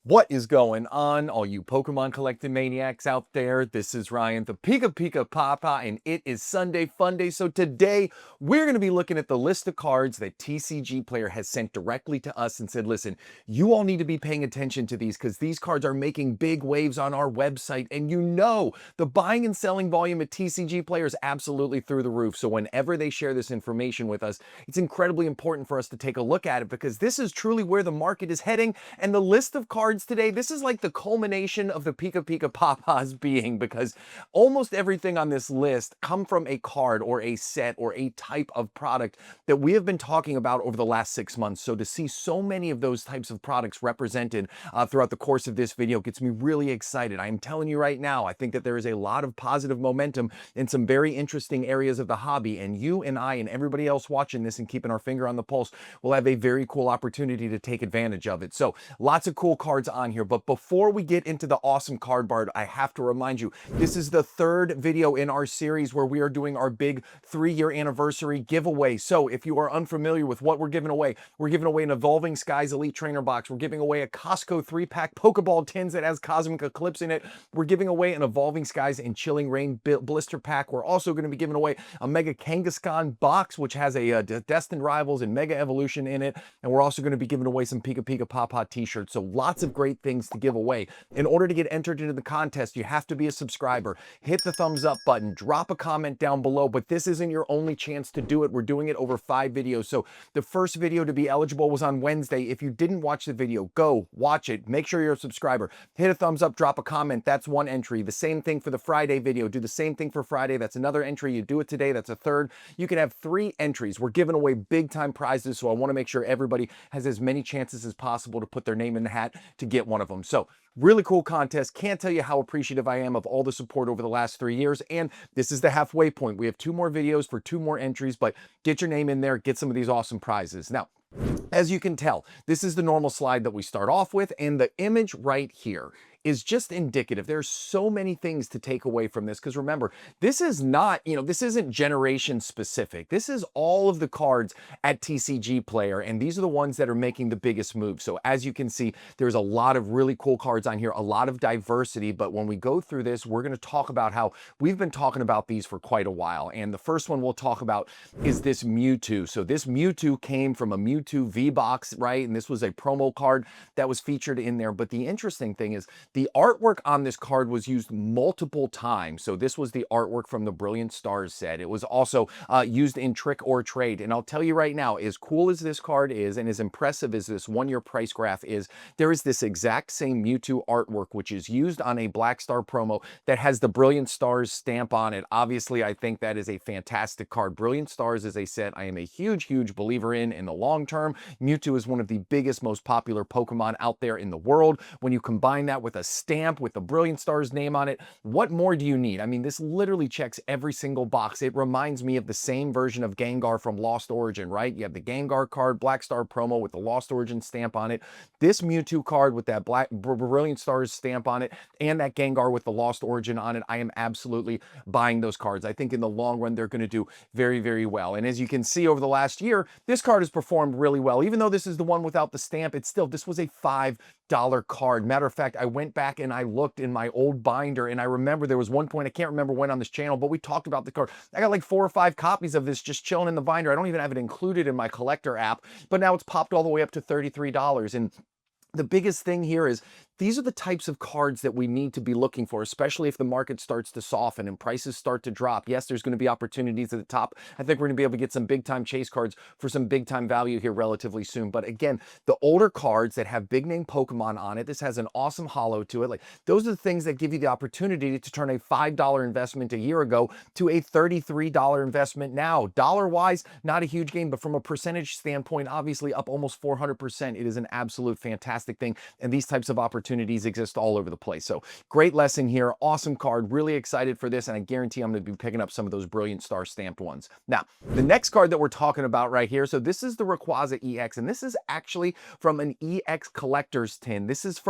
What is going on, all you Pokemon collecting maniacs out there? This is Ryan, the Pika Pika Papa, and it is Sunday Fun Day. So today, we're going to be looking at the list of cards that TCG Player has sent directly to us and said, listen, you all need to be paying attention to these because these cards are making big waves on our website. And you know, the buying and selling volume at TCG Player is absolutely through the roof. So whenever they share this information with us, it's incredibly important for us to take a look at it because this is truly where the market is heading. And the list of cards today, this is like the culmination of the Pika Pika Papas being, because almost everything on this list come from a card or a set or a type of product that we have been talking about over the last 6 months. So to see so many of those types of products represented throughout the course of this video gets me really excited. I'm telling you right now, I think that there is a lot of positive momentum in some very interesting areas of the hobby, and you and I and everybody else watching this and keeping our finger on the pulse will have a very cool opportunity to take advantage of it. So lots of cool cards on here, but before we get into the awesome card bar, I have to remind you, this is the third video in our series where we are doing our big 3-year anniversary giveaway. So if you are unfamiliar with what we're giving away an Evolving Skies Elite Trainer box, we're giving away a Costco 3-pack Pokeball tins that has Cosmic Eclipse in it, we're giving away an Evolving Skies and Chilling Rain blister pack, we're also going to be giving away a Mega Kangaskhan box which has a Destined Rivals and Mega Evolution in it, and we're also going to be giving away some Pika Pika Papa t-shirts. So lots of great things to give away. In order to get entered into the contest, you have to be a subscriber. Hit the thumbs up button, drop a comment down below, but this isn't your only chance to do it. We're doing it over 5 videos. So the first video to be eligible was on Wednesday. If you didn't watch the video, go watch it. Make sure you're a subscriber. Hit a thumbs up, drop a comment. That's one entry. The same thing for the Friday video. Do the same thing for Friday. That's another entry. You do it today. That's a third. You can have 3 entries. We're giving away big time prizes, so I want to make sure everybody has as many chances as possible to put their name in the hat to get one of them. So really cool contest. Can't tell you how appreciative I am of all the support over the last 3 years. And this is the halfway point. We have 2 more videos for 2 more entries, but get your name in there, get some of these awesome prizes. Now, as you can tell, this is the normal slide that we start off with, and the image right here is just indicative. There's so many things to take away from this, because remember, this is not, this isn't generation specific. This is all of the cards at TCG Player, and these are the ones that are making the biggest move. So as you can see, there's a lot of really cool cards on here, a lot of diversity, but when we go through this, we're going to talk about how we've been talking about these for quite a while. And the first one we'll talk about is this Mewtwo. So this Mewtwo came from a Mewtwo V-Box, right? And this was a promo card that was featured in there. But the interesting thing is, the artwork on this card was used multiple times. So this was the artwork from the Brilliant Stars set. It was also used in Trick or Trade. And I'll tell you right now, as cool as this card is and as impressive as this 1-year price graph is, there is this exact same Mewtwo artwork, which is used on a Black Star promo that has the Brilliant Stars stamp on it. Obviously, I think that is a fantastic card. Brilliant Stars is a set I am a huge, huge believer in the long term. Mewtwo is one of the biggest, most popular Pokemon out there in the world. When you combine that with a stamp with the Brilliant Stars name on it, what more do you need? I mean, this literally checks every single box. It reminds me of the same version of Gengar from Lost Origin, right? You have the Gengar card, Black Star promo with the Lost Origin stamp on it. This Mewtwo card with that Brilliant Stars stamp on it, and that Gengar with the Lost Origin on it, I am absolutely buying those cards. I think in the long run, they're going to do very, very well. And as you can see over the last year, this card has performed really well. Even though this is the one without the stamp, this was a $5 card. Matter of fact, I went back and I looked in my old binder, and I remember there was one point, I can't remember when on this channel, but we talked about the card. I got like 4 or 5 copies of this just chilling in the binder. I don't even have it included in my collector app, but now it's popped all the way up to $33. And the biggest thing here is these are the types of cards that we need to be looking for, especially if the market starts to soften and prices start to drop. Yes, there's going to be opportunities at the top. I think we're going to be able to get some big time chase cards for some big time value here relatively soon. But again, the older cards that have big name Pokemon on it, this has an awesome holo to it. Like, those are the things that give you the opportunity to turn a $5 investment a year ago to a $33 investment now. Dollar wise, not a huge gain, but from a percentage standpoint, obviously up almost 400%. It is an absolute fantastic thing. And these types of opportunities exist all over the place. So great lesson here. Awesome card. Really excited for this. And I guarantee I'm going to be picking up some of those Brilliant Star stamped ones. Now, the next card that we're talking about right here. So this is the Rayquaza EX. And this is actually from an EX collector's tin. This is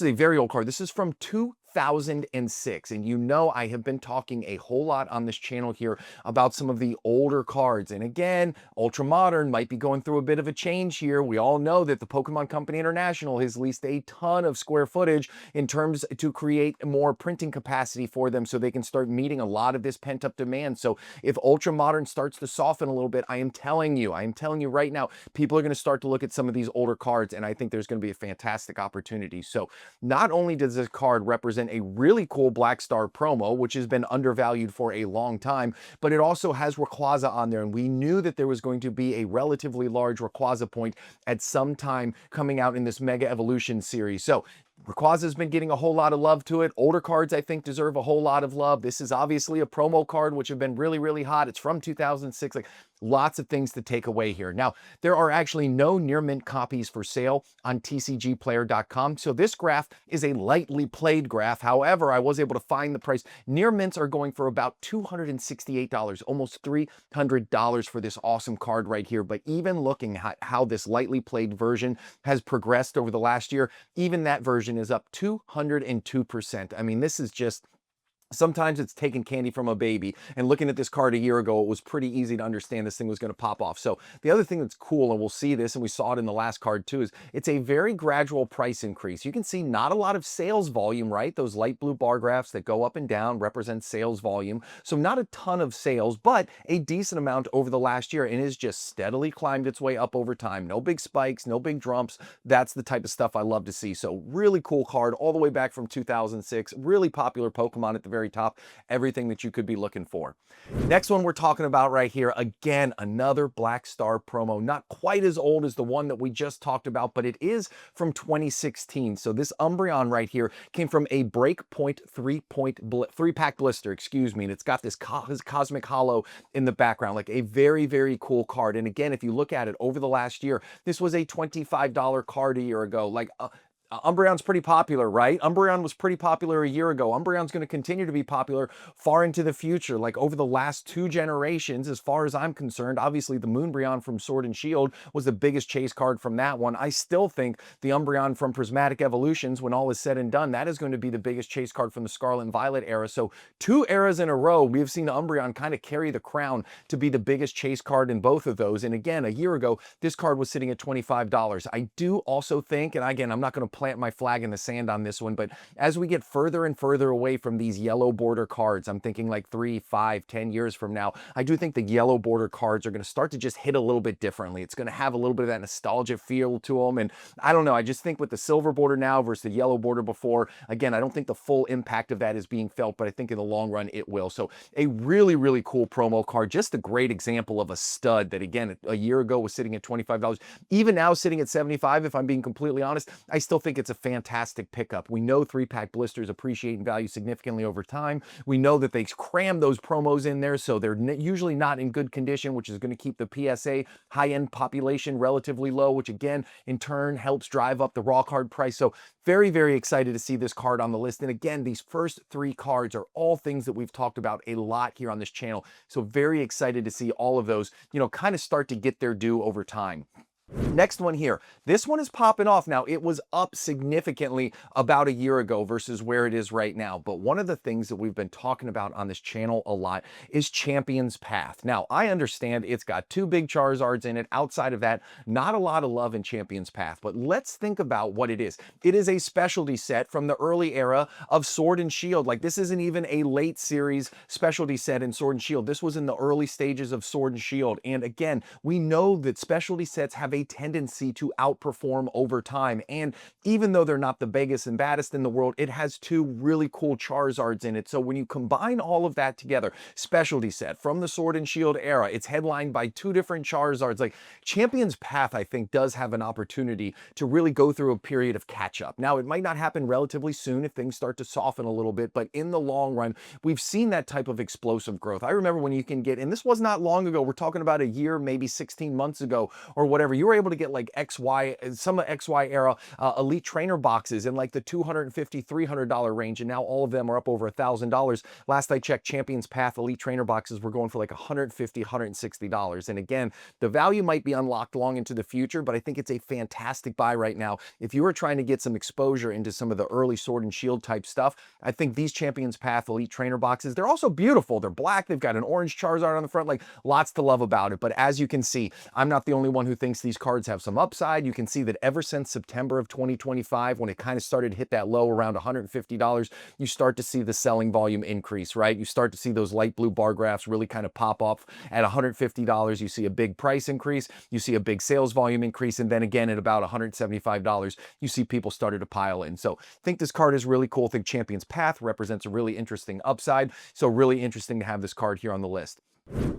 a very old card. This is from 2000. 2006. And you know I have been talking a whole lot on this channel here about some of the older cards. And again, Ultra Modern might be going through a bit of a change here. We all know that the Pokemon Company International has leased a ton of square footage in terms to create more printing capacity for them so they can start meeting a lot of this pent-up demand. So if Ultra Modern starts to soften a little bit, I am telling you right now, people are going to start to look at some of these older cards, and I think there's going to be a fantastic opportunity. So not only does this card represent a really cool Black Star promo, which has been undervalued for a long time, but it also has Rayquaza on there, and we knew that there was going to be a relatively large Rayquaza point at some time coming out in this Mega Evolution series. So Rayquaza's been getting a whole lot of love to it. Older cards, I think, deserve a whole lot of love. This is obviously a promo card, which have been really, really hot. It's from 2006. Like, lots of things to take away here. Now, there are actually no near mint copies for sale on tcgplayer.com. So this graph is a lightly played graph. However, I was able to find the price. Near mints are going for about $268, almost $300 for this awesome card right here. But even looking at how this lightly played version has progressed over the last year, even that version is up 202%. I mean, this is just, sometimes it's taking candy from a baby. And looking at this card a year ago, it was pretty easy to understand this thing was going to pop off. So the other thing that's cool, and we'll see this, and we saw it in the last card too, is it's a very gradual price increase. You can see not a lot of sales volume, right? Those light blue bar graphs that go up and down represent sales volume. So not a ton of sales, but a decent amount over the last year, and it has just steadily climbed its way up over time. No big spikes, no big jumps. That's the type of stuff I love to see. So really cool card all the way back from 2006. Really popular Pokemon at the very top, everything that you could be looking for. Next one we're talking about right here, again, another Black Star promo, not quite as old as the one that we just talked about, but it is from 2016. So this Umbreon right here came from a Breakpoint three-pack blister, excuse me, and it's got this Cosmic Hollow in the background, like a very, very cool card. And again, if you look at it over the last year, this was a $25 card a year ago. Like, Umbreon's pretty popular, right? Umbreon was pretty popular a year ago. Umbreon's going to continue to be popular far into the future. Like, over the last 2 generations, as far as I'm concerned, obviously the Moonbreon from Sword and Shield was the biggest chase card from that one. I still think the Umbreon from Prismatic Evolutions, when all is said and done, that is going to be the biggest chase card from the Scarlet and Violet era. So 2 eras in a row, we have seen Umbreon kind of carry the crown to be the biggest chase card in both of those. And again, a year ago, this card was sitting at $25. I do also think, and again, I'm not going to plant my flag in the sand on this one, but as we get further and further away from these yellow border cards, I'm thinking like 3, 5, 10 years from now, I do think the yellow border cards are going to start to just hit a little bit differently. It's going to have a little bit of that nostalgia feel to them. And I don't know, I just think with the silver border now versus the yellow border before, again, I don't think the full impact of that is being felt, but I think in the long run it will. So a really, really cool promo card, just a great example of a stud that, again, a year ago was sitting at $25. Even now sitting at $75, if I'm being completely honest, I still think it's a fantastic pickup. We know 3-pack blisters appreciate in value significantly over time. We know that they cram those promos in there, so they're usually not in good condition, which is going to keep the PSA high-end population relatively low, which again, in turn, helps drive up the raw card price. So very, very excited to see this card on the list. And again, these first 3 cards are all things that we've talked about a lot here on this channel. So very excited to see all of those, kind of start to get their due over time. Next one here. This one is popping off now. It was up significantly about a year ago versus where it is right now. But one of the things that we've been talking about on this channel a lot is Champion's Path. Now, I understand it's got 2 big Charizards in it. Outside of that, not a lot of love in Champion's Path. But let's think about what it is. It is a specialty set from the early era of Sword and Shield. Like, this isn't even a late series specialty set in Sword and Shield. This was in the early stages of Sword and Shield. And again, we know that specialty sets have a tendency to outperform over time. And even though they're not the biggest and baddest in the world, it has 2 really cool Charizards in it. So when you combine all of that together, specialty set from the Sword and Shield era, it's headlined by 2 different Charizards. Like, Champion's Path, I think, does have an opportunity to really go through a period of catch-up. Now, it might not happen relatively soon if things start to soften a little bit, but in the long run, we've seen that type of explosive growth. I remember when you can get, and this was not long ago, we're talking about a year, maybe 16 months ago or whatever, you were able to get like XY, some XY era Elite Trainer boxes in like the $250, $300 range, and now all of them are up over $1,000. Last I checked, Champions Path Elite Trainer boxes were going for like $150, $160. And again, the value might be unlocked long into the future, but I think it's a fantastic buy right now. If you were trying to get some exposure into some of the early Sword and Shield type stuff, I think these Champions Path Elite Trainer boxes, they're also beautiful. They're black, they've got an orange Charizard on the front, like lots to love about it. But as you can see, I'm not the only one who thinks these cards have some upside. You can see that ever since September of 2025, when it kind of started to hit that low around $150, you start to see the selling volume increase, right? You start to see those light blue bar graphs really kind of pop off at $150. You see a big price increase, you see a big sales volume increase, and then again at about $175, you see people started to pile in. So I think this card is really cool. I think Champions Path represents a really interesting upside. So really interesting to have this card here on the list.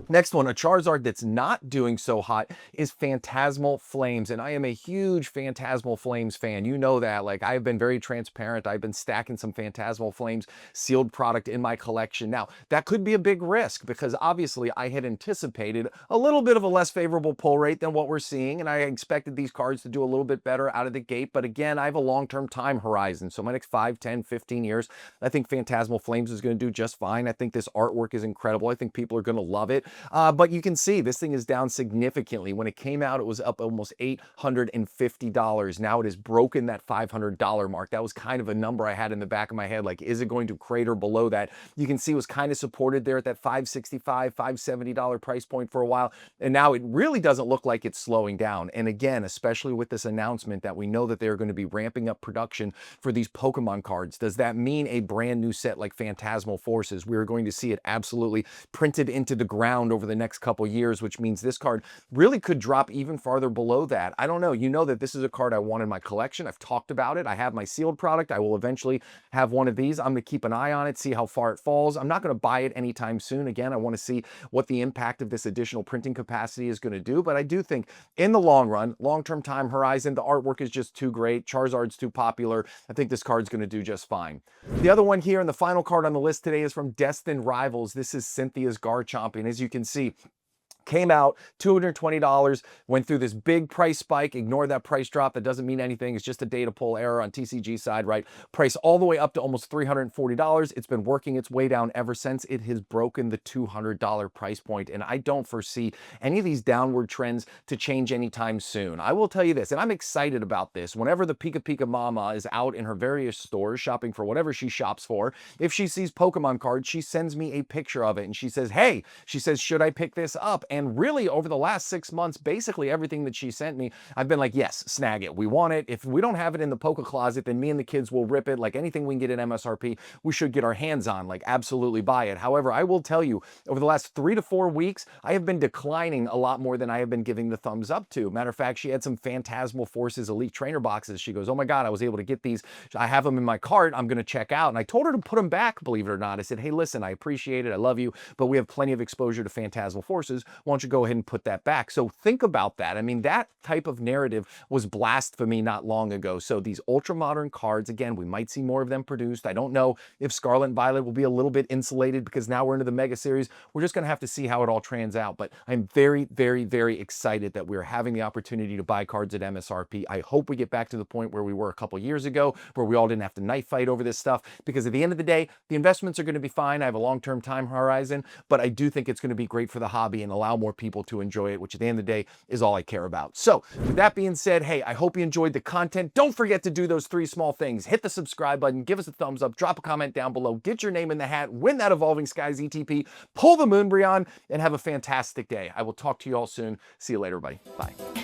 Next one, a Charizard that's not doing so hot is Phantasmal Flames, and I am a huge Phantasmal Flames fan. You know that. Like, I've been very transparent. I've been stacking some Phantasmal Flames sealed product in my collection. Now, that could be a big risk because obviously I had anticipated a little bit of a less favorable pull rate than what we're seeing, and I expected these cards to do a little bit better out of the gate. But again, I have a long-term time horizon. So my next 5, 10, 15 years, I think Phantasmal Flames is going to do just fine. I think this artwork is incredible. I think people are going to love it. But you can see this thing is down significantly. When it came out, it was up almost $850. Now it has broken that $500 mark. That was kind of a number I had in the back of my head. Like, is it going to crater below that? You can see it was kind of supported there at that $565, $570 price point for a while. And now it really doesn't look like it's slowing down. And again, especially with this announcement that we know that they're going to be ramping up production for these Pokemon cards, does that mean a brand new set like Phantasmal Forces? We're going to see it absolutely printed into the ground over the next couple years, which means this card really could drop even farther below that. I don't know. You know that this is a card I want in my collection. I've talked about it. I have my sealed product. I will eventually have one of these. I'm going to keep an eye on it, see how far it falls. I'm not going to buy it anytime soon. Again, I want to see what the impact of this additional printing capacity is going to do. But I do think in the long run, long-term time horizon, the artwork is just too great. Charizard's too popular. I think this card's going to do just fine. The other one here and the final card on the list today is from Destined Rivals. This is Cynthia's Garchomp. And as you can see, came out $220, went through this big price spike. Ignore that price drop. That doesn't mean anything. It's just a data pull error on TCG side, right? Price all the way up to almost $340. It's been working its way down ever since it has broken the $200 price point. And I don't foresee any of these downward trends to change anytime soon. I will tell you this, and I'm excited about this. Whenever the Pika Pika Mama is out in her various stores shopping for whatever she shops for, if she sees Pokemon cards, she sends me a picture of it and she says, hey, she says, should I pick this up? And really over the last 6 months, basically everything that she sent me, I've been like, yes, snag it. We want it. If we don't have it in the Poke Closet, then me and the kids will rip it. Like anything we can get at MSRP, we should get our hands on, like absolutely buy it. However, I will tell you, over the last 3 to 4 weeks, I have been declining a lot more than I have been giving the thumbs up to. Matter of fact, she had some Phantasmal Forces Elite Trainer boxes. She goes, oh my God, I was able to get these. I have them in my cart. I'm going to check out. And I told her to put them back, believe it or not. I said, hey, listen, I appreciate it. I love you, but we have plenty of exposure to Phantasmal Forces. Why don't you go ahead and put that back? So think about that. I mean, that type of narrative was blasphemy not long ago. So these ultra modern cards, again, we might see more of them produced. I don't know if Scarlet and Violet will be a little bit insulated because now we're into the Mega Series. We're just going to have to see how it all trans out. But I'm very, very, very excited that we're having the opportunity to buy cards at MSRP. I hope we get back to the point where we were a couple years ago, where we all didn't have to knife fight over this stuff, because at the end of the day, the investments are going to be fine. I have a long-term time horizon, but I do think it's going to be great for the hobby and allow more people to enjoy it, which at the end of the day is all I care about. So with that being said, hey, I hope you enjoyed the content. Don't forget to do those 3 small things. Hit the subscribe button, give us a thumbs up, drop a comment down below, get your name in the hat, win that Evolving Skies ETP, pull the Umbreon, and have a fantastic day. I will talk to you all soon. See you later, everybody. Bye.